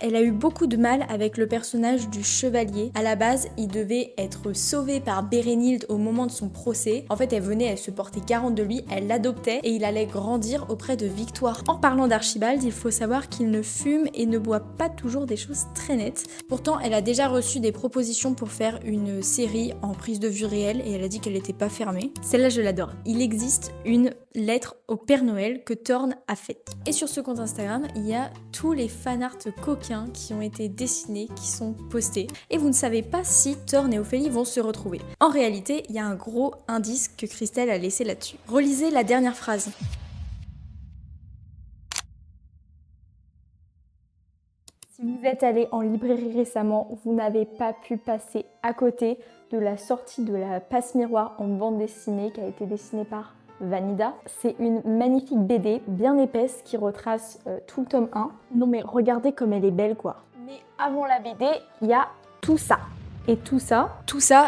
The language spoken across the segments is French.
Elle a eu beaucoup de mal avec le personnage du chevalier. À la base, il devait être sauvé par Bérénild au moment de son procès. En fait, elle se portait garante de lui, elle l'adoptait et il allait grandir auprès de Victoire. En parlant d'Archibald, il faut savoir qu'il ne fume et ne boit pas toujours des choses très nettes. Pourtant, elle a déjà reçu des propositions pour faire une série en prise de vue réelle et elle a dit qu'elle n'était pas fermée. Celle-là, je l'adore. Il existe une lettre au Père Noël que Thorne a faite. Et sur ce compte Instagram, il y a tous les fanarts coquins qui ont été dessinés, qui sont postés. Et vous ne savez pas si Thorne et Ophélie vont se retrouver. En réalité, il y a un gros indice que Christelle a laissé là-dessus. Relisez la dernière phrase. Si vous êtes allé en librairie récemment, vous n'avez pas pu passer à côté de la sortie de la Passe-Miroir en bande dessinée qui a été dessinée par Vanida. C'est une magnifique BD bien épaisse qui retrace tout le tome 1. Non mais regardez comme elle est belle quoi. Mais avant la BD, il y a tout ça. Et tout ça,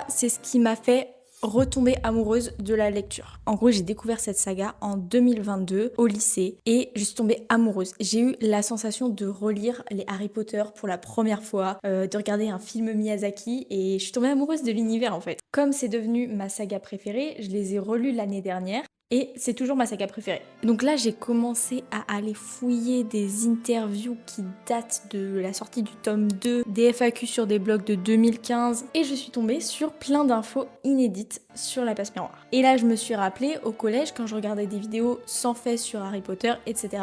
c'est ce qui m'a fait retomber amoureuse de la lecture. En gros, j'ai découvert cette saga en 2022 au lycée et je suis tombée amoureuse. J'ai eu la sensation de relire les Harry Potter pour la première fois, de regarder un film Miyazaki et je suis tombée amoureuse de l'univers en fait. Comme c'est devenu ma saga préférée, je les ai relus l'année dernière. Et c'est toujours ma saga préférée. Donc là, j'ai commencé à aller fouiller des interviews qui datent de la sortie du tome 2, des FAQ sur des blogs de 2015, et je suis tombée sur plein d'infos inédites sur la Passe-Miroir. Et là, je me suis rappelée au collège, quand je regardais des vidéos sans fait sur Harry Potter, etc.,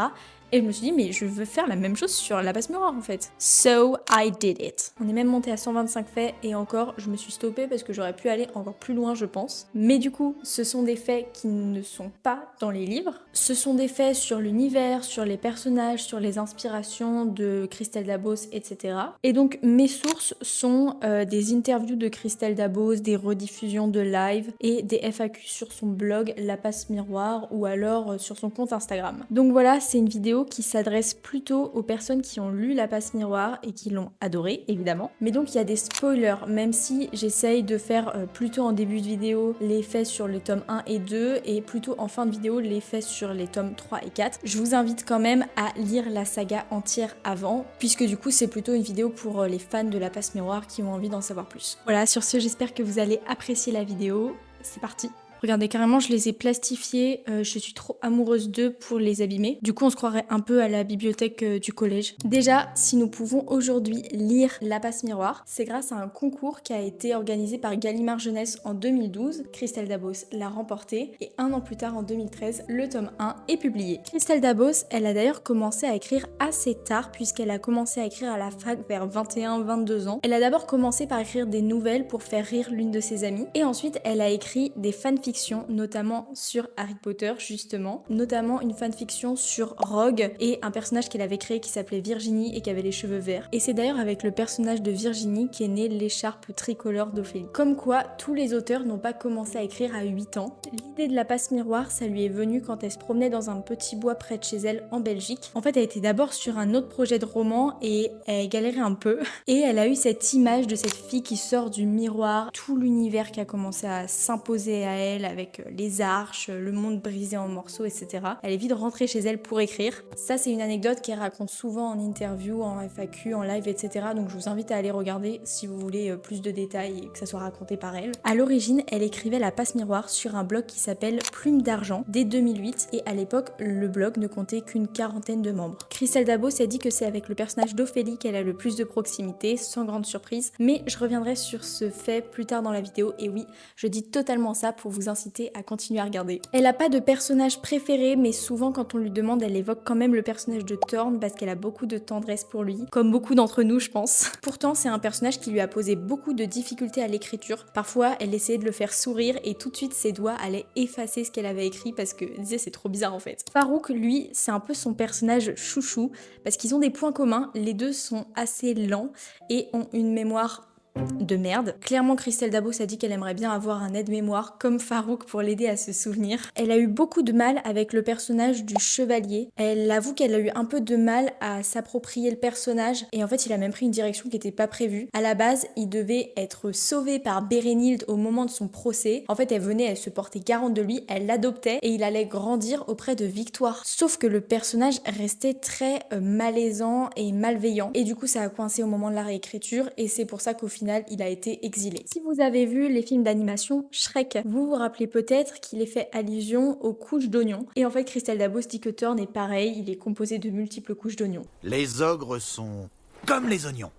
et je me suis dit, mais je veux faire la même chose sur la Passe-Miroir en fait. So I did it. On est même monté à 125 faits et encore, je me suis stoppée parce que j'aurais pu aller encore plus loin, je pense. Mais du coup, ce sont des faits qui ne sont pas dans les livres. Ce sont des faits sur l'univers, sur les personnages, sur les inspirations de Christelle Dabos, etc. Et donc, mes sources sont des interviews de Christelle Dabos, des rediffusions de live et des FAQ sur son blog La Passe-Miroir ou alors sur son compte Instagram. Donc voilà, c'est une vidéo qui s'adresse plutôt aux personnes qui ont lu La Passe-Miroir et qui l'ont adoré, évidemment. Mais donc il y a des spoilers, même si j'essaye de faire plutôt en début de vidéo les faits sur le tome 1 et 2 et plutôt en fin de vidéo les faits sur les tomes 3 et 4. Je vous invite quand même à lire la saga entière avant, puisque du coup c'est plutôt une vidéo pour les fans de La Passe-Miroir qui ont envie d'en savoir plus. Voilà, sur ce, j'espère que vous allez apprécier la vidéo. C'est parti! Regardez, carrément, je les ai plastifiés. Je suis trop amoureuse d'eux pour les abîmer. Du coup, on se croirait un peu à la bibliothèque du collège. Déjà, si nous pouvons aujourd'hui lire La Passe-Miroir, c'est grâce à un concours qui a été organisé par Gallimard Jeunesse en 2012. Christelle Dabos l'a remporté et un an plus tard, en 2013, le tome 1 est publié. Christelle Dabos, elle a d'ailleurs commencé à écrire assez tard puisqu'elle a commencé à écrire à la fac vers 21-22 ans. Elle a d'abord commencé par écrire des nouvelles pour faire rire l'une de ses amies et ensuite, elle a écrit des fanfictions, notamment sur Harry Potter justement, notamment une fanfiction sur Rogue et un personnage qu'elle avait créé qui s'appelait Virginie et qui avait les cheveux verts. Et c'est d'ailleurs avec le personnage de Virginie qu'est née l'écharpe tricolore d'Ophélie. Comme quoi, tous les auteurs n'ont pas commencé à écrire à 8 ans. L'idée de la Passe-Miroir, ça lui est venu quand elle se promenait dans un petit bois près de chez elle en Belgique. En fait, elle était d'abord sur un autre projet de roman et elle galérait un peu. Et elle a eu cette image de cette fille qui sort du miroir, tout l'univers qui a commencé à s'imposer à elle, avec les arches, le monde brisé en morceaux, etc. Elle est vite rentrée chez elle pour écrire. Ça, c'est une anecdote qu'elle raconte souvent en interview, en FAQ, en live, etc. Donc je vous invite à aller regarder si vous voulez plus de détails et que ça soit raconté par elle. À l'origine, elle écrivait La Passe-Miroir sur un blog qui s'appelle Plume d'Argent dès 2008 et à l'époque, le blog ne comptait qu'une quarantaine de membres. Christelle Dabos a dit que c'est avec le personnage d'Ophélie qu'elle a le plus de proximité, sans grande surprise, mais je reviendrai sur ce fait plus tard dans la vidéo et oui, je dis totalement ça pour vous inciter à continuer à regarder. Elle a pas de personnage préféré, mais souvent quand on lui demande, elle évoque quand même le personnage de Thorne parce qu'elle a beaucoup de tendresse pour lui, comme beaucoup d'entre nous je pense. Pourtant c'est un personnage qui lui a posé beaucoup de difficultés à l'écriture. Parfois elle essayait de le faire sourire et tout de suite ses doigts allaient effacer ce qu'elle avait écrit parce que disait c'est trop bizarre en fait. Farouk lui c'est un peu son personnage chouchou parce qu'ils ont des points communs, les deux sont assez lents et ont une mémoire de merde. Clairement, Christelle Dabos a dit qu'elle aimerait bien avoir un aide-mémoire comme Farouk pour l'aider à se souvenir. Elle a eu beaucoup de mal avec le personnage du chevalier. Elle avoue qu'elle a eu un peu de mal à s'approprier le personnage et en fait il a même pris une direction qui n'était pas prévue. À la base, il devait être sauvé par Bérénild au moment de son procès. En fait, elle se portait garante de lui, elle l'adoptait et il allait grandir auprès de Victoire. Sauf que le personnage restait très malaisant et malveillant et du coup ça a coincé au moment de la réécriture et c'est pour ça qu'au final il a été exilé. Si vous avez vu les films d'animation Shrek, vous vous rappelez peut-être qu'il est fait allusion aux couches d'oignons. Et en fait, Christelle Dabos dit que Thorne est pareil, il est composé de multiples couches d'oignons. Les ogres sont comme les oignons.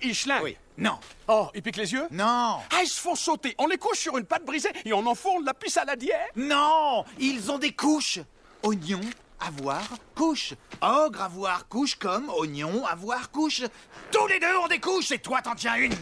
Ils schlinguent. Oui. Non. Oh, ils piquent les yeux? Non. Ah, ils se font sauter. On les couche sur une pâte brisée et on enfourne la pissaladière. Non. Ils ont des couches. Oignon, avoir, couche. Ogre, avoir, couche comme oignon, avoir, couche. Tous les deux ont des couches et toi t'en tiens une.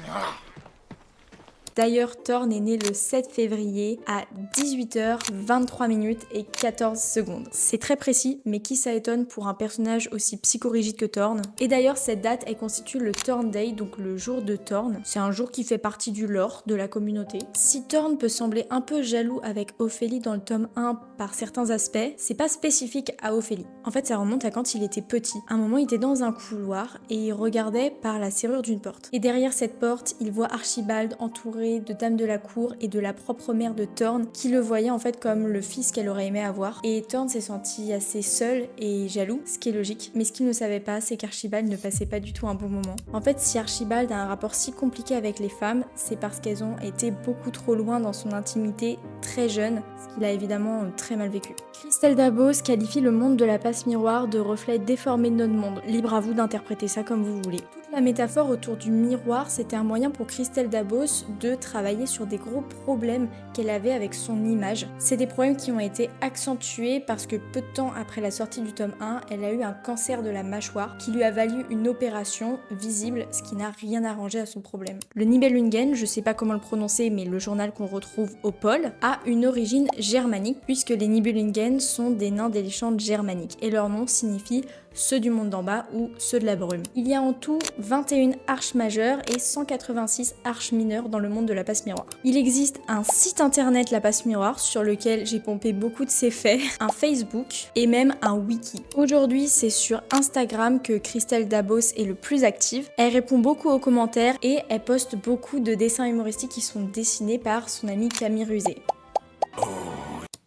D'ailleurs, Thorne est né le 7 février à 18h23 et 14 secondes. C'est très précis, mais qui ça étonne pour un personnage aussi psychorigide que Thorne. Et d'ailleurs, cette date, elle constitue le Thorne Day, donc le jour de Thorne. C'est un jour qui fait partie du lore de la communauté. Si Thorne peut sembler un peu jaloux avec Ophélie dans le tome 1 par certains aspects, c'est pas spécifique à Ophélie. En fait, ça remonte à quand il était petit. À un moment, il était dans un couloir et il regardait par la serrure d'une porte. Et derrière cette porte, il voit Archibald entouré de dames de la cour et de la propre mère de Thorne qui le voyait en fait comme le fils qu'elle aurait aimé avoir. Et Thorne s'est senti assez seul et jaloux, ce qui est logique. Mais ce qu'il ne savait pas, c'est qu'Archibald ne passait pas du tout un bon moment. En fait, si Archibald a un rapport si compliqué avec les femmes, c'est parce qu'elles ont été beaucoup trop loin dans son intimité très jeune, ce qu'il a évidemment très mal vécu. Christelle Dabos qualifie le monde de la passe miroir de reflet déformé de notre monde. Libre à vous d'interpréter ça comme vous voulez. Toute la métaphore autour du miroir, c'était un moyen pour Christelle Dabos de travailler sur des gros problèmes qu'elle avait avec son image. C'est des problèmes qui ont été accentués parce que peu de temps après la sortie du tome 1, elle a eu un cancer de la mâchoire qui lui a valu une opération visible, ce qui n'a rien arrangé à son problème. Le Nibelungen, je sais pas comment le prononcer, mais le journal qu'on retrouve au pôle, a une origine germanique puisque les Nibelungen sont des nains des légendes germaniques et leur nom signifie ceux du monde d'en bas ou ceux de la brume. Il y a en tout 21 arches majeures et 186 arches mineures dans le monde de la passe miroir. Il existe un site internet La Passe Miroir sur lequel j'ai pompé beaucoup de ses faits, un Facebook et même un wiki. Aujourd'hui, c'est sur Instagram que Christelle Dabos est le plus active. Elle répond beaucoup aux commentaires et elle poste beaucoup de dessins humoristiques qui sont dessinés par son amie Camille Rusé.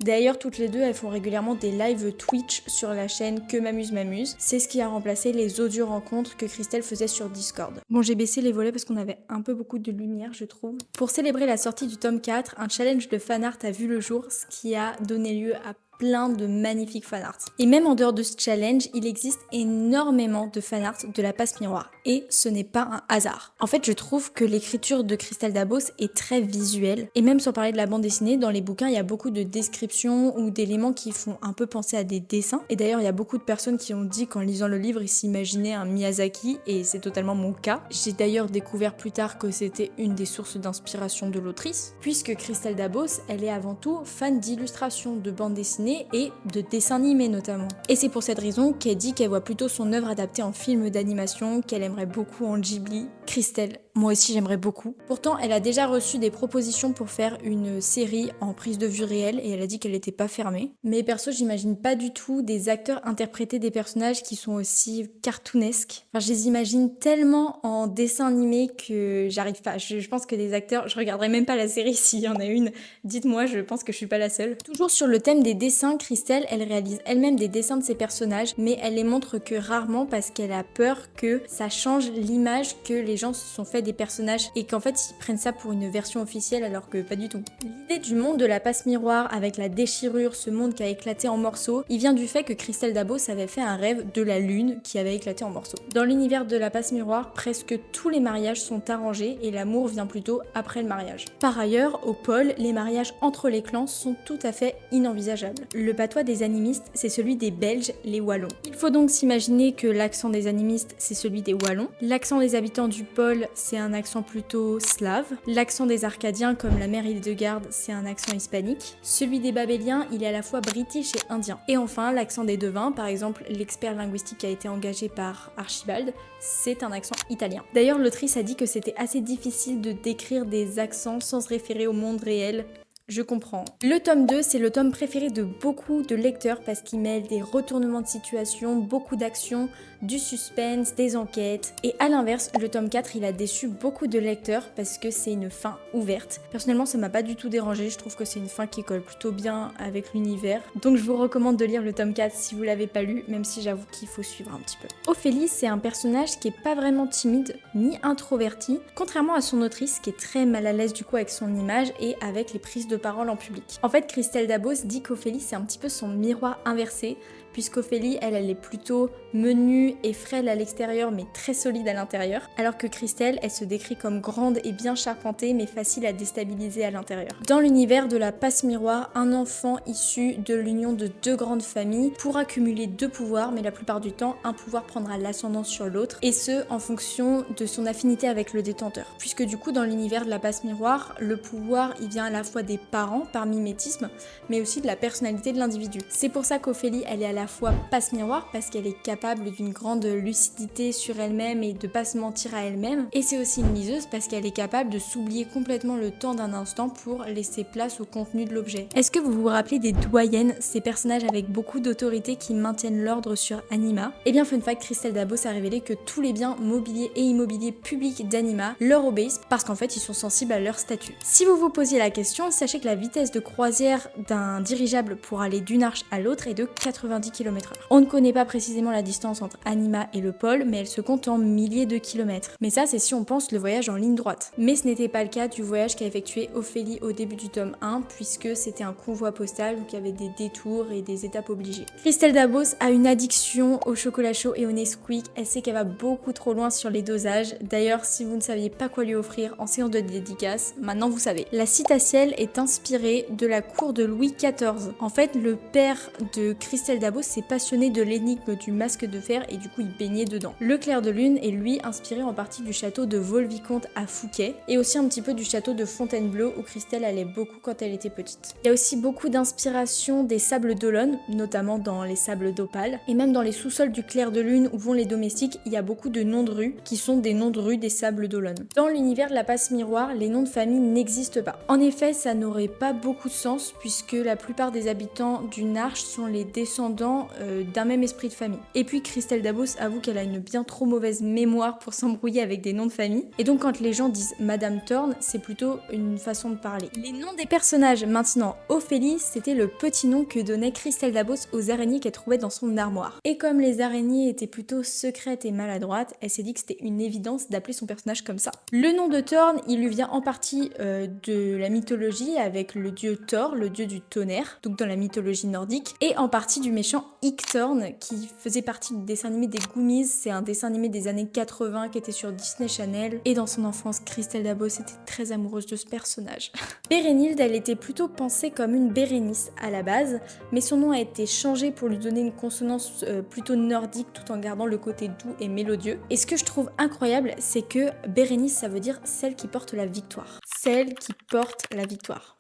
D'ailleurs, toutes les deux, elles font régulièrement des lives Twitch sur la chaîne Que m'amuse m'amuse. C'est ce qui a remplacé les audio rencontres que Christelle faisait sur Discord. Bon, j'ai baissé les volets parce qu'on avait un peu beaucoup de lumière, je trouve. Pour célébrer la sortie du tome 4, un challenge de fanart a vu le jour, ce qui a donné lieu à plein de magnifiques fanarts. Et même en dehors de ce challenge, il existe énormément de fanarts de la passe miroir. Et ce n'est pas un hasard. En fait, je trouve que l'écriture de Christelle Dabos est très visuelle. Et même sans parler de la bande dessinée, dans les bouquins, il y a beaucoup de descriptions ou d'éléments qui font un peu penser à des dessins. Et d'ailleurs, il y a beaucoup de personnes qui ont dit qu'en lisant le livre, ils s'imaginaient un Miyazaki, et c'est totalement mon cas. J'ai d'ailleurs découvert plus tard que c'était une des sources d'inspiration de l'autrice, puisque Christelle Dabos, elle est avant tout fan d'illustrations, de bande dessinée et de dessins animés notamment. Et c'est pour cette raison qu'elle dit qu'elle voit plutôt son œuvre adaptée en film d'animation, qu'elle aimerait beaucoup en Ghibli. Christelle, moi aussi j'aimerais beaucoup. Pourtant, elle a déjà reçu des propositions pour faire une série en prise de vue réelle et elle a dit qu'elle n'était pas fermée. Mais perso, j'imagine pas du tout des acteurs interpréter des personnages qui sont aussi cartoonesques. Enfin, je les imagine tellement en dessin animé que j'arrive pas. Je pense que des acteurs, je regarderai même pas la série s'il y en a une. Dites-moi, je pense que je suis pas la seule. Toujours sur le thème des dessins, Christelle, elle réalise elle-même des dessins de ses personnages, mais elle les montre que rarement parce qu'elle a peur que ça change l'image que les gens se sont fait des personnages et qu'en fait ils prennent ça pour une version officielle alors que pas du tout. L'idée du monde de la passe miroir avec la déchirure, ce monde qui a éclaté en morceaux, il vient du fait que Christelle Dabos avait fait un rêve de la lune qui avait éclaté en morceaux. Dans l'univers de la passe miroir, presque tous les mariages sont arrangés et l'amour vient plutôt après le mariage. Par ailleurs, au pôle, les mariages entre les clans sont tout à fait inenvisageables. Le patois des animistes, c'est celui des Belges, les Wallons. Il faut donc s'imaginer que l'accent des animistes, c'est celui des Wallons. L'accent des habitants du pôle, c'est c'est un accent plutôt slave. L'accent des Arcadiens, comme la mère Hildegarde, c'est un accent hispanique. Celui des Babéliens, il est à la fois british et indien. Et enfin, l'accent des Devins, par exemple, l'expert linguistique qui a été engagé par Archibald, c'est un accent italien. D'ailleurs, l'autrice a dit que c'était assez difficile de décrire des accents sans se référer au monde réel. Je comprends. Le tome 2, c'est le tome préféré de beaucoup de lecteurs parce qu'il mêle des retournements de situation, beaucoup d'action, du suspense, des enquêtes. Et à l'inverse, le tome 4, il a déçu beaucoup de lecteurs parce que c'est une fin ouverte. Personnellement, ça m'a pas du tout dérangé, je trouve que c'est une fin qui colle plutôt bien avec l'univers. Donc je vous recommande de lire le tome 4 si vous l'avez pas lu, même si j'avoue qu'il faut suivre un petit peu. Ophélie, c'est un personnage qui est pas vraiment timide ni introverti, contrairement à son autrice qui est très mal à l'aise du coup avec son image et avec les prises de parole en public. En fait, Christelle Dabos dit qu'Ophélie c'est un petit peu son miroir inversé, puisqu'Ophélie, elle est plutôt menue et frêle à l'extérieur mais très solide à l'intérieur, alors que Christelle, elle se décrit comme grande et bien charpentée mais facile à déstabiliser à l'intérieur. Dans l'univers de la passe-miroir, un enfant issu de l'union de deux grandes familles pourra cumuler deux pouvoirs, mais la plupart du temps, un pouvoir prendra l'ascendant sur l'autre, et ce, en fonction de son affinité avec le détenteur. Puisque du coup, dans l'univers de la passe-miroir, le pouvoir, il vient à la fois des parents, par mimétisme, mais aussi de la personnalité de l'individu. C'est pour ça qu'Ophélie, elle est à la fois passe-miroir, parce qu'elle est capable d'une grande lucidité sur elle-même et de pas se mentir à elle-même, et c'est aussi une liseuse parce qu'elle est capable de s'oublier complètement le temps d'un instant pour laisser place au contenu de l'objet. Est-ce que vous vous rappelez des doyennes, ces personnages avec beaucoup d'autorité qui maintiennent l'ordre sur Anima? Eh bien, fun fact, Christelle Dabos a révélé que tous les biens mobiliers et immobiliers publics d'Anima leur obéissent parce qu'en fait ils sont sensibles à leur statut. Si vous vous posiez la question, sachez que la vitesse de croisière d'un dirigeable pour aller d'une arche à l'autre est de 90 km/h. On ne connaît pas précisément la distance entre Anima et le pôle, mais elle se compte en milliers de kilomètres. Mais ça, c'est si on pense le voyage en ligne droite. Mais ce n'était pas le cas du voyage qu'a effectué Ophélie au début du tome 1, puisque c'était un convoi postal, donc il y avait des détours et des étapes obligées. Christelle Dabos a une addiction au chocolat chaud et au Nesquik. Elle sait qu'elle va beaucoup trop loin sur les dosages. D'ailleurs, si vous ne saviez pas quoi lui offrir en séance de dédicace, maintenant vous savez. La citaciel est inspirée de la cour de Louis XIV. En fait, le père de Christelle Dabos s'est passionné de l'énigme du masque de fer et du coup il baignait dedans. Le clair de lune est lui inspiré en partie du château de Vaux-le-Vicomte à Fouquet et aussi un petit peu du château de Fontainebleau où Christelle allait beaucoup quand elle était petite. Il y a aussi beaucoup d'inspiration des sables d'Olonne, notamment dans les sables d'Opale, et même dans les sous-sols du clair de lune où vont les domestiques, il y a beaucoup de noms de rues qui sont des noms de rues des sables d'Olonne. Dans l'univers de la passe-miroir, les noms de famille n'existent pas. En effet, ça n'aurait pas beaucoup de sens puisque la plupart des habitants d'une arche sont les descendants d'un même esprit de famille. Et puis Christelle Dabos avoue qu'elle a une bien trop mauvaise mémoire pour s'embrouiller avec des noms de famille. Et donc quand les gens disent Madame Thorne, c'est plutôt une façon de parler. Les noms des personnages maintenant. Ophélie, c'était le petit nom que donnait Christelle Dabos aux araignées qu'elle trouvait dans son armoire. Et comme les araignées étaient plutôt secrètes et maladroites, elle s'est dit que c'était une évidence d'appeler son personnage comme ça. Le nom de Thorne, il lui vient en partie de la mythologie avec le dieu Thor, le dieu du tonnerre, donc dans la mythologie nordique, et en partie du méchant Ictorn qui faisait partie du dessin animé des Goonies. C'est un dessin animé des années 80 qui était sur Disney Channel, et dans son enfance, Christelle Dabos était très amoureuse de ce personnage. Bérénilde, elle était plutôt pensée comme une Bérénice à la base, mais son nom a été changé pour lui donner une consonance plutôt nordique tout en gardant le côté doux et mélodieux. Et ce que je trouve incroyable, c'est que Bérénice, ça veut dire celle qui porte la victoire. Celle qui porte la victoire.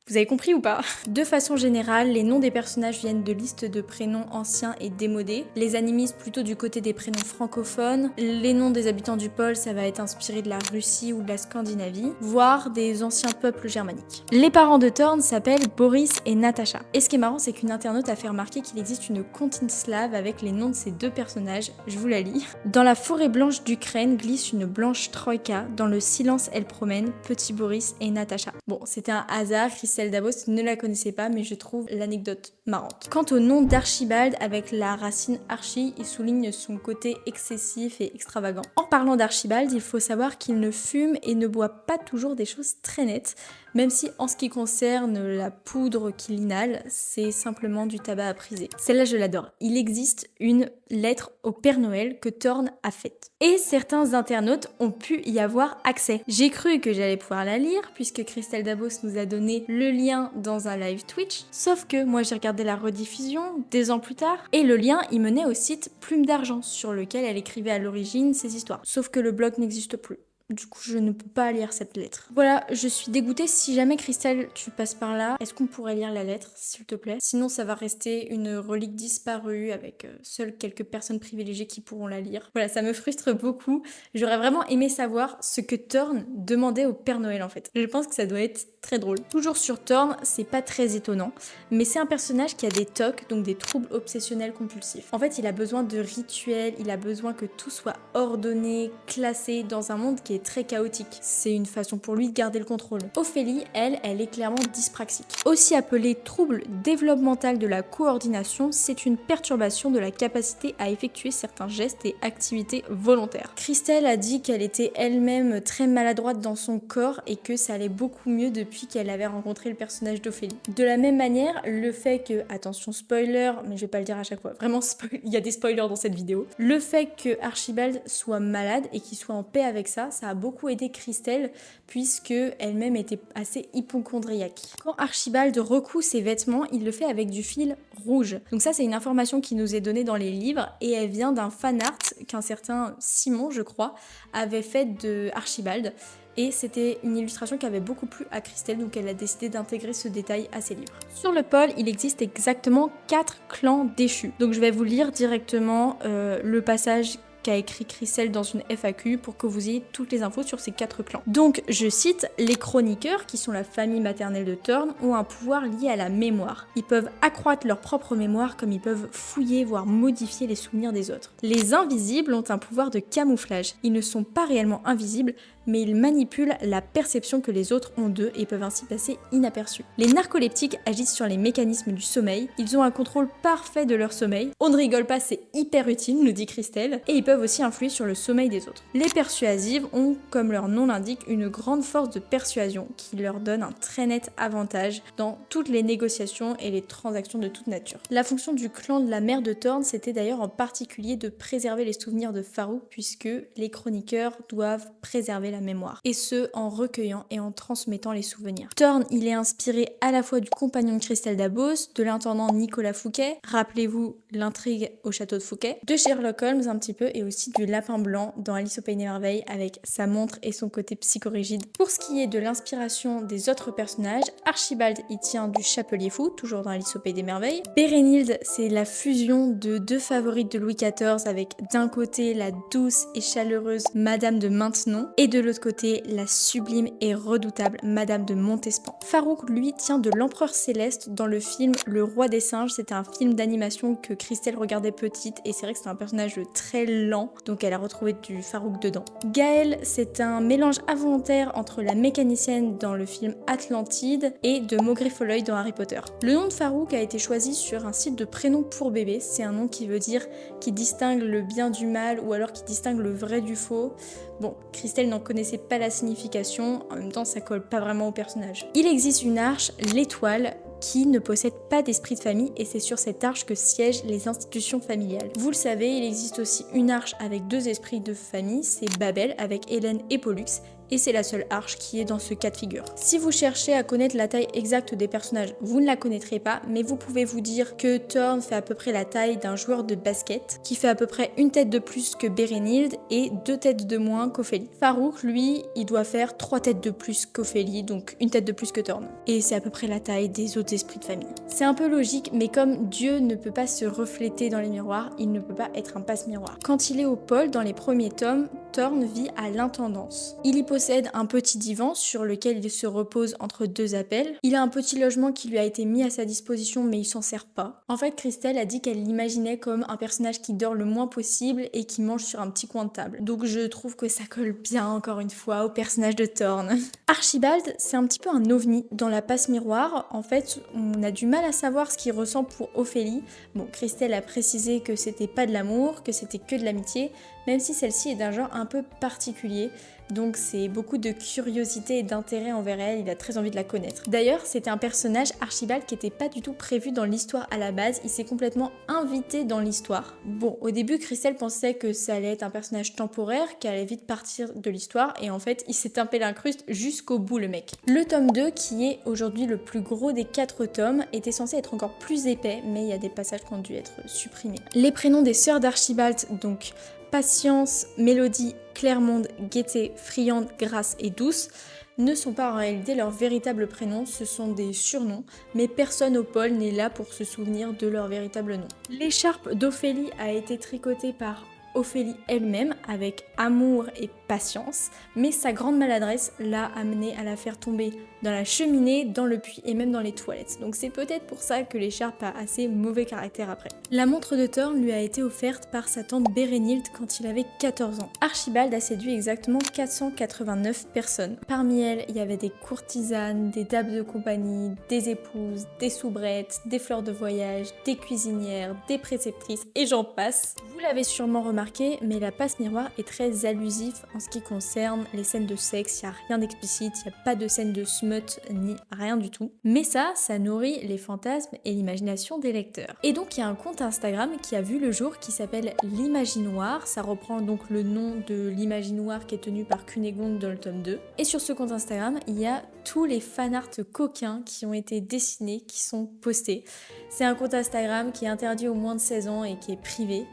Vous avez compris ou pas? De façon générale, les noms des personnages viennent de listes de prénoms anciens et démodés. Les animisent plutôt du côté des prénoms francophones. Les noms des habitants du pôle, ça va être inspiré de la Russie ou de la Scandinavie, voire des anciens peuples germaniques. Les parents de Thorne s'appellent Boris et Natacha. Et ce qui est marrant, c'est qu'une internaute a fait remarquer qu'il existe une comptine slave avec les noms de ces deux personnages. Je vous la lis. Dans la forêt blanche d'Ukraine glisse une blanche troïka. Dans le silence, elle promène petit Boris et Natacha. Bon, c'était un hasard. Christelle Dabos ne la connaissait pas, mais je trouve l'anecdote marrante. Quant au nom d'Archibald, avec la racine archi, il souligne son côté excessif et extravagant. En parlant d'Archibald, il faut savoir qu'il ne fume et ne boit pas toujours des choses très nettes, même si en ce qui concerne la poudre qu'il inhale, c'est simplement du tabac à priser. Celle-là, je l'adore. Il existe une lettre au Père Noël que Thorne a faite. Et certains internautes ont pu y avoir accès. J'ai cru que j'allais pouvoir la lire, puisque Christelle Dabos nous a donné le lien dans un live Twitch, sauf que moi j'ai regardé la rediffusion des ans plus tard, et le lien il menait au site Plume d'Argent, sur lequel elle écrivait à l'origine ses histoires. Sauf que le blog n'existe plus. Du coup, je ne peux pas lire cette lettre. Voilà, je suis dégoûtée. Si jamais, Christelle, tu passes par là, est-ce qu'on pourrait lire la lettre, s'il te plaît? Sinon, ça va rester une relique disparue avec seules quelques personnes privilégiées qui pourront la lire. Voilà, ça me frustre beaucoup. J'aurais vraiment aimé savoir ce que Thorne demandait au Père Noël, en fait. Je pense que ça doit être très drôle. Toujours sur Thorne, c'est pas très étonnant, mais c'est un personnage qui a des TOC, donc des troubles obsessionnels compulsifs. En fait, il a besoin de rituels, il a besoin que tout soit ordonné, classé, dans un monde qui est très chaotique. C'est une façon pour lui de garder le contrôle. Ophélie, elle est clairement dyspraxique. Aussi appelée trouble développemental de la coordination, c'est une perturbation de la capacité à effectuer certains gestes et activités volontaires. Christelle a dit qu'elle était elle-même très maladroite dans son corps et que ça allait beaucoup mieux depuis qu'elle avait rencontré le personnage d'Ophélie. De la même manière, le fait que, attention spoiler, mais je vais pas le dire à chaque fois, vraiment il y a des spoilers dans cette vidéo, le fait que Archibald soit malade et qu'il soit en paix avec ça, ça a beaucoup aidé Christelle puisque elle-même était assez hypochondriaque. Quand Archibald recoue ses vêtements, il le fait avec du fil rouge. Donc ça, c'est une information qui nous est donnée dans les livres et elle vient d'un fan art qu'un certain Simon, je crois, avait fait de Archibald. Et c'était une illustration qui avait beaucoup plu à Christelle, donc elle a décidé d'intégrer ce détail à ses livres. Sur le pôle, il existe exactement 4 clans déchus. Donc je vais vous lire directement le passage qu'a écrit Christelle dans une FAQ pour que vous ayez toutes les infos sur ces 4 clans. Donc, je cite, les chroniqueurs, qui sont la famille maternelle de Thorne, ont un pouvoir lié à la mémoire. Ils peuvent accroître leur propre mémoire comme ils peuvent fouiller, voire modifier les souvenirs des autres. Les invisibles ont un pouvoir de camouflage. Ils ne sont pas réellement invisibles, mais ils manipulent la perception que les autres ont d'eux et peuvent ainsi passer inaperçus. Les narcoleptiques agissent sur les mécanismes du sommeil, ils ont un contrôle parfait de leur sommeil. On ne rigole pas, c'est hyper utile, nous dit Christelle, et ils peuvent aussi influer sur le sommeil des autres. Les persuasives ont, comme leur nom l'indique, une grande force de persuasion qui leur donne un très net avantage dans toutes les négociations et les transactions de toute nature. La fonction du clan de la mère de Thorne, c'était d'ailleurs en particulier de préserver les souvenirs de Farouk, puisque les chroniqueurs doivent préserver la mémoire, et ce en recueillant et en transmettant les souvenirs. Thorne, il est inspiré à la fois du compagnon de Christelle Dabos, de l'intendant Nicolas Fouquet, rappelez-vous l'intrigue au château de Fouquet, de Sherlock Holmes un petit peu, et aussi du lapin blanc dans Alice au Pays des Merveilles avec sa montre et son côté psychorigide. Pour ce qui est de l'inspiration des autres personnages, Archibald y tient du Chapelier Fou, toujours dans Alice au Pays des Merveilles. Bérénilde, c'est la fusion de 2 favorites de Louis XIV avec d'un côté la douce et chaleureuse Madame de Maintenon et de l'autre côté la sublime et redoutable Madame de Montespan. Farouk, lui, tient de l'Empereur Céleste dans le film Le Roi des Singes. C'était un film d'animation que Christelle regardait petite et c'est vrai que c'est un personnage très lent, donc elle a retrouvé du Farouk dedans. Gaëlle, c'est un mélange involontaire entre la mécanicienne dans le film Atlantide et de Maugrey Folleuil dans Harry Potter. Le nom de Farouk a été choisi sur un site de prénom pour bébé, c'est un nom qui veut dire qui distingue le bien du mal ou alors qui distingue le vrai du faux. Bon, Christelle n'en connaissait pas la signification, en même temps ça colle pas vraiment au personnage. Il existe une arche, l'étoile, qui ne possède pas d'esprit de famille et c'est sur cette arche que siègent les institutions familiales. Vous le savez, il existe aussi une arche avec 2 esprits de famille, c'est Babel avec Hélène et Pollux, et c'est la seule arche qui est dans ce cas de figure. Si vous cherchez à connaître la taille exacte des personnages, vous ne la connaîtrez pas, mais vous pouvez vous dire que Thorne fait à peu près la taille d'un joueur de basket, qui fait à peu près 1 tête de plus que Bérénilde et 2 têtes de moins qu'Ophélie. Farouk, lui, il doit faire 3 têtes de plus qu'Ophélie, donc 1 tête de plus que Thorne. Et c'est à peu près la taille des autres esprits de famille. C'est un peu logique, mais comme Dieu ne peut pas se refléter dans les miroirs, il ne peut pas être un passe-miroir. Quand il est au pôle, dans les premiers tomes, Thorne vit à l'intendance. Il y possède un petit divan sur lequel il se repose entre 2 appels. Il a un petit logement qui lui a été mis à sa disposition mais il s'en sert pas. En fait, Christelle a dit qu'elle l'imaginait comme un personnage qui dort le moins possible et qui mange sur un petit coin de table. Donc je trouve que ça colle bien encore une fois au personnage de Thorne. Archibald, c'est un petit peu un ovni dans la passe-miroir. En fait, on a du mal à savoir ce qu'il ressent pour Ophélie. Bon, Christelle a précisé que c'était pas de l'amour, que c'était que de l'amitié, même si celle-ci est d'un genre un peu particulier, donc c'est beaucoup de curiosité et d'intérêt envers elle, il a très envie de la connaître. D'ailleurs, c'était un personnage, Archibald, qui n'était pas du tout prévu dans l'histoire à la base, il s'est complètement invité dans l'histoire. Bon, au début, Christelle pensait que ça allait être un personnage temporaire, qui allait vite partir de l'histoire, et en fait, il s'est tapé l'incruste jusqu'au bout, le mec. Le tome 2, qui est aujourd'hui le plus gros des 4 tomes, était censé être encore plus épais, mais il y a des passages qui ont dû être supprimés. Les prénoms des sœurs d'Archibald, donc Patience, Mélodie, Clermonde, Gaieté, Friande, Grâce et Douce, ne sont pas en réalité leurs véritables prénoms, ce sont des surnoms, mais personne au pôle n'est là pour se souvenir de leur véritable nom. L'écharpe d'Ophélie a été tricotée par Ophélie elle-même avec amour et patience, mais sa grande maladresse l'a amenée à la faire tomber dans la cheminée, dans le puits et même dans les toilettes. Donc c'est peut-être pour ça que l'écharpe a assez mauvais caractère après. La montre de Thorn lui a été offerte par sa tante Bérénild quand il avait 14 ans. Archibald a séduit exactement 489 personnes. Parmi elles, il y avait des courtisanes, des dames de compagnie, des épouses, des soubrettes, des fleurs de voyage, des cuisinières, des préceptrices et j'en passe. Vous l'avez sûrement remarqué, mais la passe miroir est très allusive en ce qui concerne les scènes de sexe. Il n'y a rien d'explicite, il n'y a pas de scène de smut ni rien du tout. Mais ça nourrit les fantasmes et l'imagination des lecteurs. Et donc il y a un compte Instagram qui a vu le jour qui s'appelle l'Imaginoire. Ça reprend donc le nom de l'Imaginoire qui est tenu par Cunégonde dans le tome 2. Et sur ce compte Instagram, il y a tous les fanarts coquins qui ont été dessinés, qui sont postés. C'est un compte Instagram qui est interdit aux moins de 16 ans et qui est privé.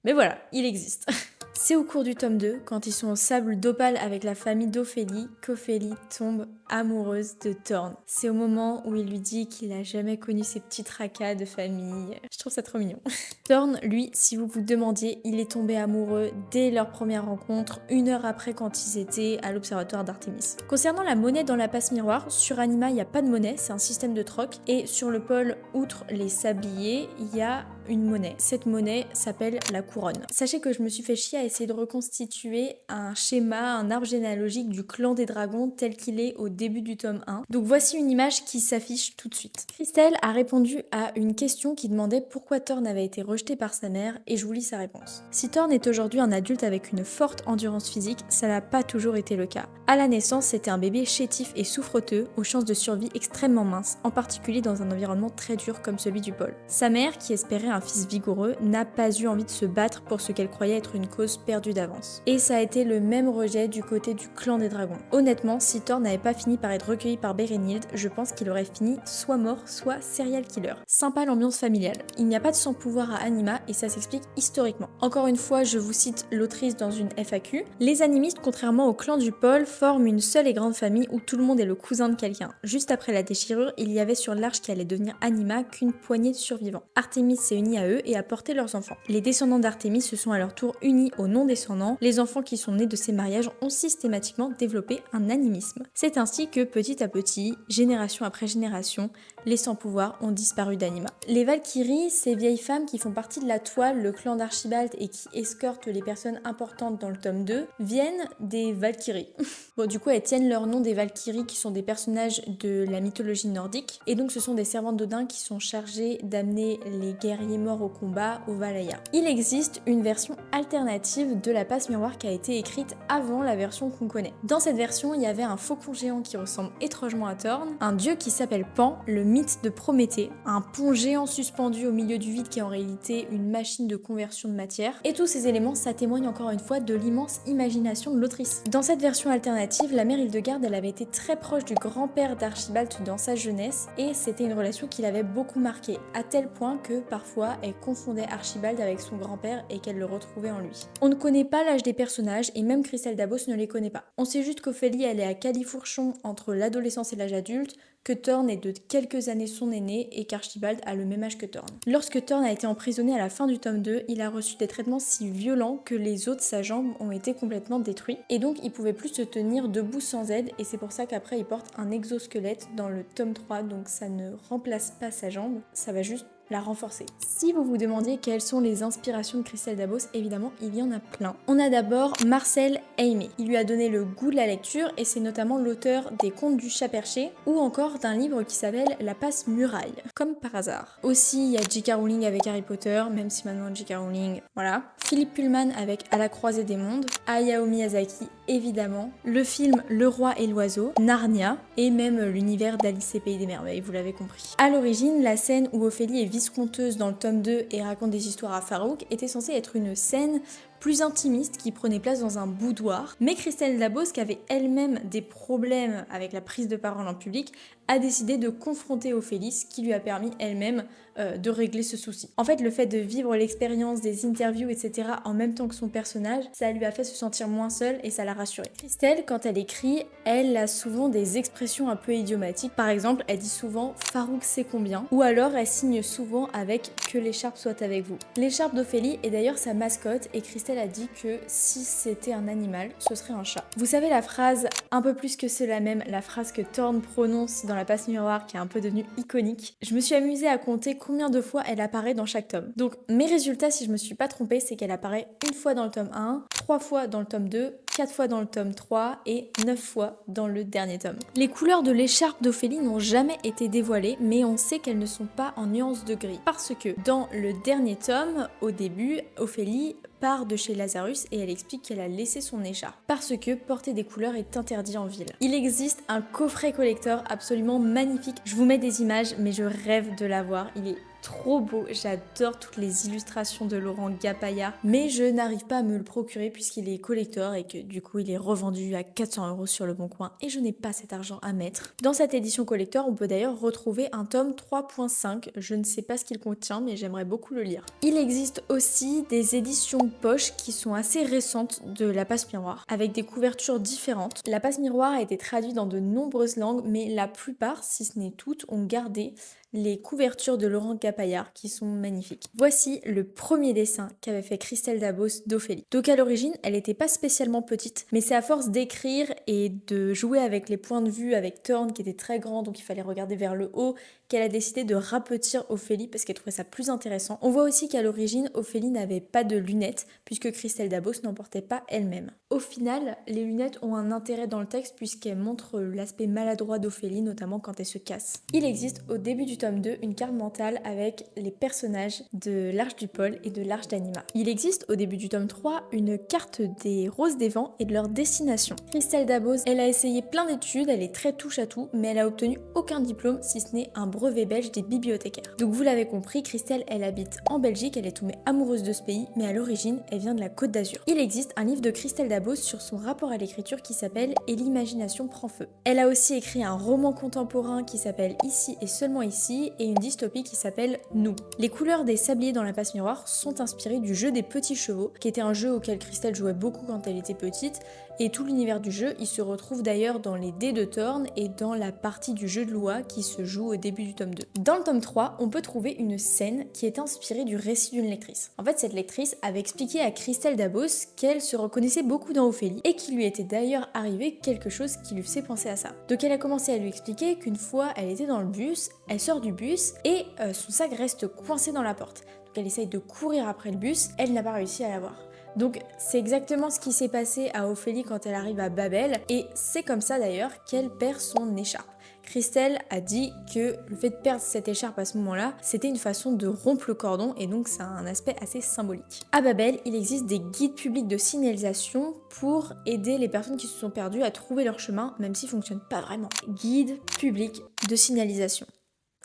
Mais voilà, il existe. C'est au cours du tome 2, quand ils sont au sable d'Opale avec la famille d'Ophélie, qu'Ophélie tombe amoureuse de Thorn. C'est au moment où il lui dit qu'il a jamais connu ces petits tracas de famille. Je trouve ça trop mignon. Thorn, lui, si vous vous demandiez, il est tombé amoureux dès leur première rencontre, 1 heure après quand ils étaient à l'observatoire d'Artémis. Concernant la monnaie dans la passe miroir, sur Anima, il n'y a pas de monnaie, c'est un système de troc. Et sur le pôle, outre les sabliers, il y a une monnaie. Cette monnaie s'appelle la couronne. Sachez que je me suis fait chier à essayer de reconstituer un schéma, un arbre généalogique du clan des dragons tel qu'il est au début du tome 1. Donc voici une image qui s'affiche tout de suite. Christelle a répondu à une question qui demandait pourquoi Thorn avait été rejeté par sa mère et je vous lis sa réponse. Si Thorn est aujourd'hui un adulte avec une forte endurance physique, ça n'a pas toujours été le cas. À la naissance, c'était un bébé chétif et souffreteux, aux chances de survie extrêmement minces, en particulier dans un environnement très dur comme celui du pôle. Sa mère, qui espérait un fils vigoureux, n'a pas eu envie de se battre pour ce qu'elle croyait être une cause perdue d'avance. Et ça a été le même rejet du côté du clan des dragons. Honnêtement, si Thorn n'avait pas fini par être recueilli par Bérénild, je pense qu'il aurait fini soit mort, soit serial killer. Sympa l'ambiance familiale. Il n'y a pas de sans-pouvoir à Anima et ça s'explique historiquement. Encore une fois, je vous cite l'autrice dans une FAQ. Les animistes, contrairement au clan du pôle, forment une seule et grande famille où tout le monde est le cousin de quelqu'un. Juste après la déchirure, il y avait sur l'arche qui allait devenir Anima qu'une poignée de survivants. Artémis s'est unie à eux et a porté leurs enfants. Les descendants d'Artémis se sont à leur tour unis aux non-descendants. Les enfants qui sont nés de ces mariages ont systématiquement développé un animisme. C'est ainsi que petit à petit, génération après génération, les sans-pouvoir ont disparu d'Anima. Les Valkyries, ces vieilles femmes qui font partie de la toile, le clan d'Archibald et qui escortent les personnes importantes dans le tome 2, viennent des Valkyries. Bon, du coup, elles tiennent leur nom des Valkyries qui sont des personnages de la mythologie nordique. Et donc, ce sont des servantes d'Odin qui sont chargées d'amener les guerriers morts au combat au Valhalla. Il existe une version alternative de la passe miroir qui a été écrite avant la version qu'on connaît. Dans cette version, il y avait un faucon géant qui ressemble étrangement à Thorn, un dieu qui s'appelle Pan, le mythe de Prométhée, un pont géant suspendu au milieu du vide qui est en réalité une machine de conversion de matière. Et tous ces éléments, ça témoigne encore une fois de l'immense imagination de l'autrice. Dans cette version alternative, la mère Hildegarde, elle avait été très proche du grand-père d'Archibald dans sa jeunesse et c'était une relation qui l'avait beaucoup marqué, à tel point que parfois elle confondait Archibald avec son grand-père et qu'elle le retrouvait en lui. On ne connaît pas l'âge des personnages et même Christelle Dabos ne les connaît pas. On sait juste qu'Ophélie, elle est à califourchon entre l'adolescence et l'âge adulte, que Thorn est de quelques années son aîné et qu'Archibald a le même âge que Thorn. Lorsque Thorn a été emprisonné à la fin du tome 2, il a reçu des traitements si violents que les os de sa jambe ont été complètement détruits et donc il pouvait plus se tenir debout sans aide et c'est pour ça qu'après il porte un exosquelette dans le tome 3, donc ça ne remplace pas sa jambe, ça va juste la renforcer. Si vous vous demandiez quelles sont les inspirations de Christelle Dabos, évidemment, il y en a plein. On a d'abord Marcel Aimé. Il lui a donné le goût de la lecture et c'est notamment l'auteur des Contes du Chat Perché ou encore d'un livre qui s'appelle La Passe-Muraille, comme par hasard. Aussi, il y a J.K. Rowling avec Harry Potter, même si maintenant J.K. Rowling, voilà. Philippe Pullman avec À la croisée des mondes, Hayao Miyazaki, évidemment, le film Le Roi et l'Oiseau, Narnia, et même l'univers d'Alice et Pays des Merveilles, vous l'avez compris. À l'origine, la scène où Ophélie est vice-conteuse dans le tome 2 et raconte des histoires à Farouk était censée être une scène plus intimiste qui prenait place dans un boudoir, mais Christelle Dabos, qui avait elle-même des problèmes avec la prise de parole en public, a décidé de confronter Ophélie, ce qui lui a permis elle-même de régler ce souci. En fait, le fait de vivre l'expérience des interviews, etc. en même temps que son personnage, ça lui a fait se sentir moins seule et ça l'a rassurée. Christelle, quand elle écrit, elle a souvent des expressions un peu idiomatiques. Par exemple, elle dit souvent « Farouk sait combien » ou alors elle signe souvent avec « Que l'écharpe soit avec vous ». L'écharpe d'Ophélie est d'ailleurs sa mascotte et Christelle a dit que si c'était un animal, ce serait un chat. Vous savez la phrase « un peu plus que cela même », la phrase que Thorne prononce dans La Passe Miroir qui est un peu devenue iconique. Je me suis amusée à compter combien de fois elle apparaît dans chaque tome. Donc mes résultats, si je me suis pas trompée, c'est qu'elle apparaît une fois dans le tome 1, 3 fois dans le tome 2, 4 fois dans le tome 3 et 9 fois dans le dernier tome. Les couleurs de l'écharpe d'Ophélie n'ont jamais été dévoilées, mais on sait qu'elles ne sont pas en nuances de gris. Parce que dans le dernier tome, au début, Ophélie part de chez Lazarus et elle explique qu'elle a laissé son écharpe parce que porter des couleurs est interdit en ville. Il existe un coffret collector absolument magnifique. Je vous mets des images, mais je rêve de l'avoir. Il est trop beau, j'adore toutes les illustrations de Laurent Gapaya, mais je n'arrive pas à me le procurer puisqu'il est collector et que du coup il est revendu à 400 € sur le bon coin et je n'ai pas cet argent à mettre. Dans cette édition collector, on peut d'ailleurs retrouver un tome 3.5, je ne sais pas ce qu'il contient mais j'aimerais beaucoup le lire. Il existe aussi des éditions poche qui sont assez récentes de La Passe Miroir, avec des couvertures différentes. La Passe Miroir a été traduite dans de nombreuses langues, mais la plupart, si ce n'est toutes, ont gardé les couvertures de Laurent Gapayard qui sont magnifiques. Voici le premier dessin qu'avait fait Christelle Dabos d'Ophélie. Donc à l'origine, elle n'était pas spécialement petite, mais c'est à force d'écrire et de jouer avec les points de vue avec Thorne qui était très grand, donc il fallait regarder vers le haut, qu'elle a décidé de rapetir Ophélie parce qu'elle trouvait ça plus intéressant. On voit aussi qu'à l'origine, Ophélie n'avait pas de lunettes puisque Christelle Dabos n'en portait pas elle-même. Au final, les lunettes ont un intérêt dans le texte puisqu'elles montrent l'aspect maladroit d'Ophélie, notamment quand elle se casse. Il existe au début du tome 2 une carte mentale avec les personnages de l'Arche du Pôle et de l'Arche d'Anima. Il existe au début du tome 3 une carte des Roses des Vents et de leur destination. Christelle Dabos, elle a essayé plein d'études, elle est très touche à tout, mais elle a obtenu aucun diplôme si ce n'est un brevet belge des bibliothécaires. Donc vous l'avez compris, Christelle, elle habite en Belgique, elle est tombée amoureuse de ce pays, mais à l'origine, elle vient de la Côte d'Azur. Il existe un livre de Christelle Dabos sur son rapport à l'écriture qui s'appelle Et l'imagination prend feu. Elle a aussi écrit un roman contemporain qui s'appelle Ici et seulement ici et une dystopie qui s'appelle Nous. Les couleurs des sabliers dans La Passe Miroir sont inspirées du jeu des petits chevaux, qui était un jeu auquel Christelle jouait beaucoup quand elle était petite, et tout l'univers du jeu, il se retrouve d'ailleurs dans les dés de Thorne et dans la partie du jeu de loi qui se joue au début du tome 2. Dans le tome 3, on peut trouver une scène qui est inspirée du récit d'une lectrice. En fait, cette lectrice avait expliqué à Christelle Dabos qu'elle se reconnaissait beaucoup dans Ophélie et qu'il lui était d'ailleurs arrivé quelque chose qui lui faisait penser à ça. Donc elle a commencé à lui expliquer qu'une fois, elle était dans le bus, elle sort du bus et son sac reste coincé dans la porte. Donc elle essaye de courir après le bus, elle n'a pas réussi à l'avoir. Donc c'est exactement ce qui s'est passé à Ophélie quand elle arrive à Babel et c'est comme ça d'ailleurs qu'elle perd son écharpe. Christelle a dit que le fait de perdre cette écharpe à ce moment-là, c'était une façon de rompre le cordon et donc ça a un aspect assez symbolique. À Babel, il existe des guides publics de signalisation pour aider les personnes qui se sont perdues à trouver leur chemin, même s'ils ne fonctionnent pas vraiment. Guides publics de signalisation.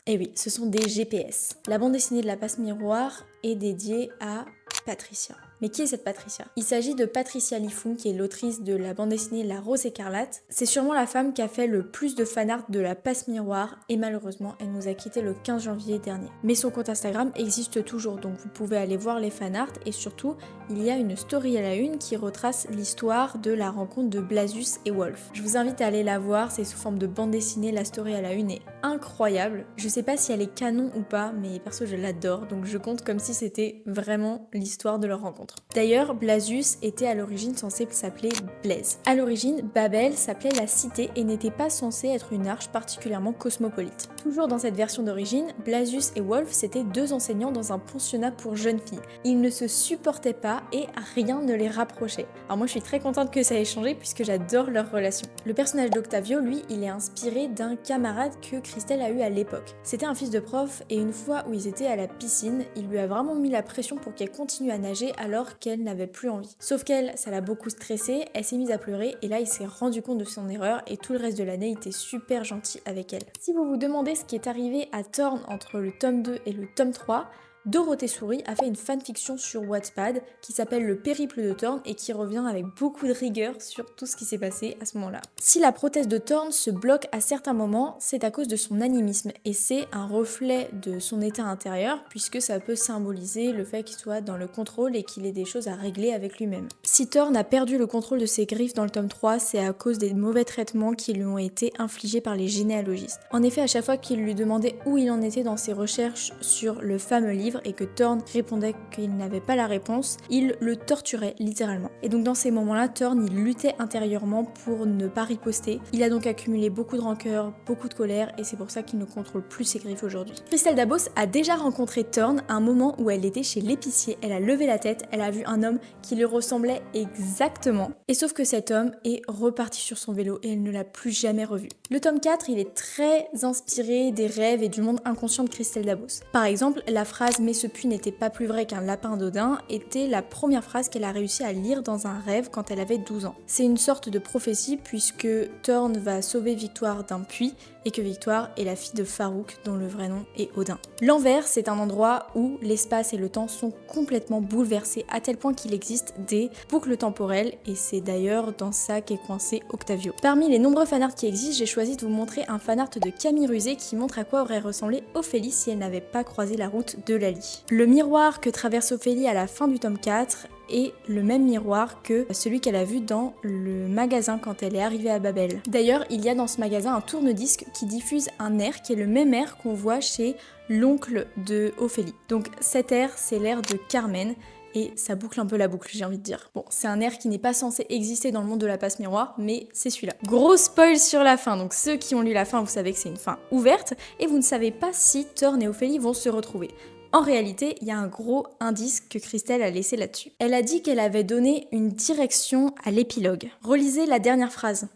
Et oui, ce sont des GPS. La bande dessinée de La Passe Miroir est dédiée à Patricia. Mais qui est cette Patricia? Il s'agit de Patricia Lifung, qui est l'autrice de la bande dessinée La Rose écarlate. C'est sûrement la femme qui a fait le plus de fanart de La Passe Miroir et malheureusement, elle nous a quittés le 15 janvier dernier. Mais son compte Instagram existe toujours, donc vous pouvez aller voir les fanarts et surtout, il y a une story à la une qui retrace l'histoire de la rencontre de Blasus et Wolf. Je vous invite à aller la voir, c'est sous forme de bande dessinée, la story à la une est incroyable. Je sais pas si elle est canon ou pas, mais perso je l'adore, donc je compte comme si c'était vraiment l'histoire de leur rencontre. contre. D'ailleurs, Blasius était à l'origine censé s'appeler Blaise. À l'origine, Babel s'appelait la cité et n'était pas censée être une arche particulièrement cosmopolite. Toujours dans cette version d'origine, Blasius et Wolf c'étaient deux enseignants dans un pensionnat pour jeunes filles. Ils ne se supportaient pas et rien ne les rapprochait. Alors moi je suis très contente que ça ait changé puisque j'adore leur relation. Le personnage d'Octavio, lui, il est inspiré d'un camarade que Christelle a eu à l'époque. C'était un fils de prof et une fois où ils étaient à la piscine, il lui a vraiment mis la pression pour qu'elle continue à nager alors qu'elle n'avait plus envie. Sauf qu'elle, ça l'a beaucoup stressée, elle s'est mise à pleurer et là il s'est rendu compte de son erreur et tout le reste de l'année il était super gentil avec elle. Si vous vous demandez ce qui est arrivé à Thorn entre le tome 2 et le tome 3, Dorothée Souris a fait une fanfiction sur Wattpad qui s'appelle Le Périple de Thorn et qui revient avec beaucoup de rigueur sur tout ce qui s'est passé à ce moment-là. Si la prothèse de Thorn se bloque à certains moments, c'est à cause de son animisme et c'est un reflet de son état intérieur puisque ça peut symboliser le fait qu'il soit dans le contrôle et qu'il ait des choses à régler avec lui-même. Si Thorn a perdu le contrôle de ses griffes dans le tome 3, c'est à cause des mauvais traitements qui lui ont été infligés par les généalogistes. En effet, à chaque fois qu'il lui demandait où il en était dans ses recherches sur le fameux livre, et que Thorn répondait qu'il n'avait pas la réponse, il le torturait littéralement. Et donc dans ces moments-là, Thorn il luttait intérieurement pour ne pas riposter. Il a donc accumulé beaucoup de rancœur, beaucoup de colère et c'est pour ça qu'il ne contrôle plus ses griffes aujourd'hui. Christelle Dabos a déjà rencontré Thorn à un moment où elle était chez l'épicier. Elle a levé la tête, elle a vu un homme qui lui ressemblait exactement. Et sauf que cet homme est reparti sur son vélo et elle ne l'a plus jamais revu. Le tome 4, il est très inspiré des rêves et du monde inconscient de Christelle Dabos. Par exemple, la phrase « mais ce puits n'était pas plus vrai qu'un lapin d'Odin » était la première phrase qu'elle a réussi à lire dans un rêve quand elle avait 12 ans. C'est une sorte de prophétie puisque Thorn va sauver Victoire d'un puits et que Victoire est la fille de Farouk dont le vrai nom est Odin. L'Envers, c'est un endroit où l'espace et le temps sont complètement bouleversés à tel point qu'il existe des boucles temporelles et c'est d'ailleurs dans ça qu'est coincé Octavio. Parmi les nombreux fanarts qui existent, j'ai choisi de vous montrer un fanart de Camille Rusé qui montre à quoi aurait ressemblé Ophélie si elle n'avait pas croisé la route de Lali. Le miroir que traverse Ophélie à la fin du tome 4 est le même miroir que celui qu'elle a vu dans le magasin quand elle est arrivée à Babel. D'ailleurs, il y a dans ce magasin un tourne-disque qui diffuse un air qui est le même air qu'on voit chez l'oncle de Ophélie. Donc cet air, c'est l'air de Carmen. Et ça boucle un peu la boucle, j'ai envie de dire. Bon, c'est un air qui n'est pas censé exister dans le monde de la passe miroir, mais c'est celui-là. Gros spoil sur la fin, donc ceux qui ont lu la fin, vous savez que c'est une fin ouverte, et vous ne savez pas si Thorn et Ophélie vont se retrouver. En réalité, il y a un gros indice que Christelle a laissé là-dessus. Elle a dit qu'elle avait donné une direction à l'épilogue. Relisez la dernière phrase.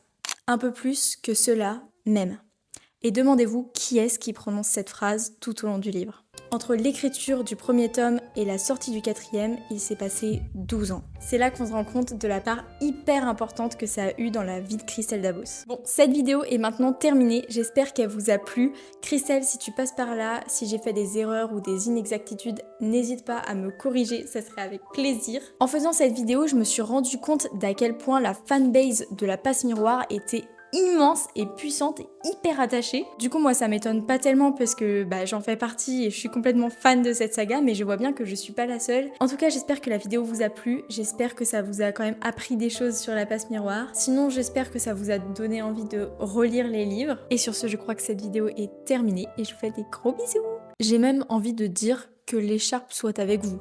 Un peu plus que cela même. Et demandez-vous qui est-ce qui prononce cette phrase tout au long du livre. Entre l'écriture du premier tome et la sortie du quatrième, il s'est passé 12 ans. C'est là qu'on se rend compte de la part hyper importante que ça a eu dans la vie de Christelle Dabos. Bon, cette vidéo est maintenant terminée, j'espère qu'elle vous a plu. Christelle, si tu passes par là, si j'ai fait des erreurs ou des inexactitudes, n'hésite pas à me corriger, ça serait avec plaisir. En faisant cette vidéo, je me suis rendu compte d'à quel point la fanbase de la passe miroir était immense et puissante et hyper attachée. Du coup moi ça m'étonne pas tellement parce que j'en fais partie et je suis complètement fan de cette saga, mais je vois bien que je suis pas la seule. En tout cas j'espère que la vidéo vous a plu, j'espère que ça vous a quand même appris des choses sur la passe miroir. Sinon j'espère que ça vous a donné envie de relire les livres. Et sur ce je crois que cette vidéo est terminée et je vous fais des gros bisous. J'ai même envie de dire que l'écharpe soit avec vous.